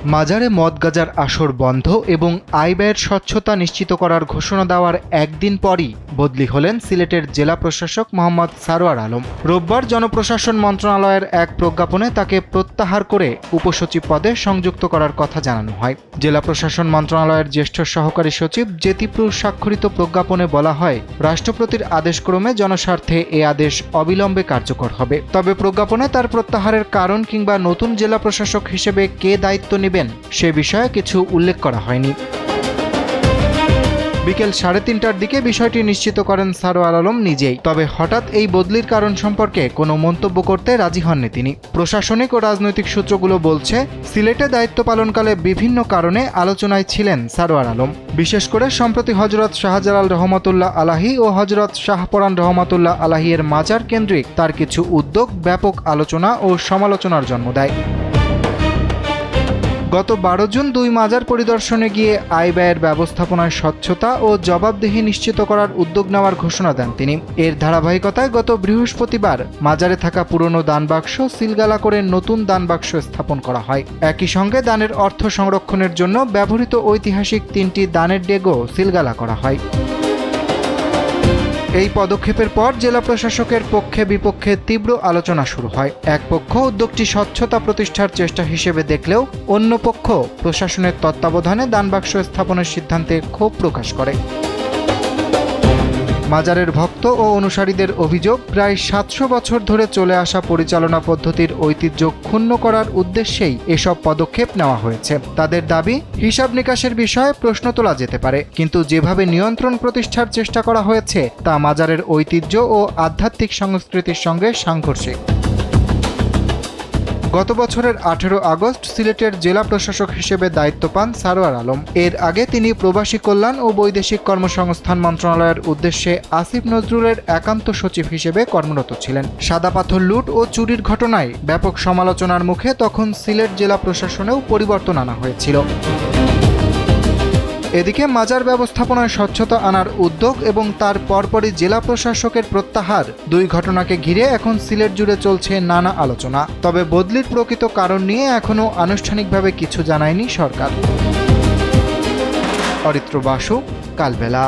মাজারে মদ গাঁজার আসর বন্ধ এবং আয় ব্যয়ের স্বচ্ছতা নিশ্চিত করার ঘোষণা দেওয়ার একদিন পরই বদলি হলেন সিলেটের জেলা প্রশাসক মোহাম্মদ সারোয়ার আলম। রোববার জনপ্রশাসন মন্ত্রণালয়ের এক প্রজ্ঞাপনে তাকে প্রত্যাহার করে উপসচিব পদে সংযুক্ত করার কথা জানানো হয়। জেলা প্রশাসন মন্ত্রণালয়ের জ্যেষ্ঠ সহকারী সচিব জ্যোতিপ্রু স্বাক্ষরিত প্রজ্ঞাপনে বলা হয়, রাষ্ট্রপতির আদেশক্রমে জনস্বার্থে এ আদেশ অবিলম্বে কার্যকর হবে। তবে প্রজ্ঞাপনে তার প্রত্যাহারের কারণ কিংবা নতুন জেলা প্রশাসক হিসেবে কে দায়িত্ব নেবেন সে বিষয়ে কিছু উল্লেখ করা হয়নি। বিকেল 3:30টার দিকে বিষয়টি নিশ্চিত করেন সারোয়ার আলম নিজেই। তবে হঠাৎ এই বদলির কারণ সম্পর্কে কোনো মন্তব্য করতে রাজি হননি তিনি। প্রশাসনিক ও রাজনৈতিক সূত্রগুলো বলছে, সিলেটে দায়িত্ব পালনকালে বিভিন্ন কারণে আলোচনায় ছিলেন সারোয়ার আলম। বিশেষ করে সম্প্রতি হযরত শাহজালাল রহমাতুল্লাহ আলাহি ও হযরত শাহপরান রহমাতুল্লাহ আলাহি এর মাজার কেন্দ্রিক তার কিছু উদ্যোগ ব্যাপক আলোচনা ও সমালোচনার জন্ম দেয়। গত 12 জুন 2 মাজার পরিদর্শনে গিয়ে আয় ব্যয়ের ব্যবস্থাপনায় স্বচ্ছতা ও জবাবদিহি নিশ্চিত করার উদ্যোগ নেওয়ার ঘোষণা দেন তিনি। এর ধারাবাহিকতায় গত বৃহস্পতিবার মাজারে থাকা পুরনো দানবাক্স সিলগালা করে নতুন দানবাক্স স্থাপন করা হয়। একই সঙ্গে দানের অর্থ সংরক্ষণের জন্য ব্যবহৃত ঐতিহাসিক 3টি দানের ডেগও সিলগালা করা হয়। এই পদক্ষেপের পর জেলা প্রশাসকের পক্ষে বিপক্ষে তীব্র আলোচনা শুরু হয়। এক পক্ষ উদ্যোগটি স্বচ্ছতা প্রতিষ্ঠার চেষ্টা হিসেবে দেখলেও অন্য পক্ষ প্রশাসনের তত্ত্বাবধানে দানবাক্স স্থাপনের সিদ্ধান্তে ক্ষোভ প্রকাশ করে। মাজারের ভক্ত ও অনুসারীদের অভিযোগ, প্রায় 700 বছর ধরে চলে আসা পরিচালনা পদ্ধতির ঐতিহ্য ক্ষুণ্ণ করার উদ্দেশ্যেই এসব পদক্ষেপ নেওয়া হয়েছে। তাদের দাবি, হিসাব নিকাশের বিষয়ে প্রশ্ন তোলা যেতে পারে, কিন্তু যেভাবে নিয়ন্ত্রণ প্রতিষ্ঠার চেষ্টা করা হয়েছে তা মাজারের ঐতিহ্য ও আধ্যাত্মিক সংস্কৃতির সঙ্গে সাংঘর্ষিক। গত বছরের 18 আগস্ট সিলেটের জেলা প্রশাসক হিসেবে দায়িত্ব পান সারোয়ার আলম। এর আগে তিনি প্রবাসী কল্যাণ ও বৈদেশিক কর্মসংস্থান মন্ত্রণালয়ের উদ্দেশ্যে আসিফ নজরুলের একান্ত সচিব হিসেবে কর্মরত ছিলেন। সাদা পাথর লুট ও চুরির ঘটনায় ব্যাপক সমালোচনার মুখে তখন সিলেট জেলা প্রশাসনেও পরিবর্তন আনা হয়েছিল। এদিকে মাজার ব্যবস্থাপনায় স্বচ্ছতা আনার উদ্যোগ এবং তার পরপরই জেলা প্রশাসকের প্রত্যাহার, 2 ঘটনাকে ঘিরে এখন সিলেট জুড়ে চলছে নানা আলোচনা। তবে বদলির প্রকৃত কারণ নিয়ে এখনও আনুষ্ঠানিকভাবে কিছু জানায়নি সরকার। অরিত্র বাসু, কালবেলা।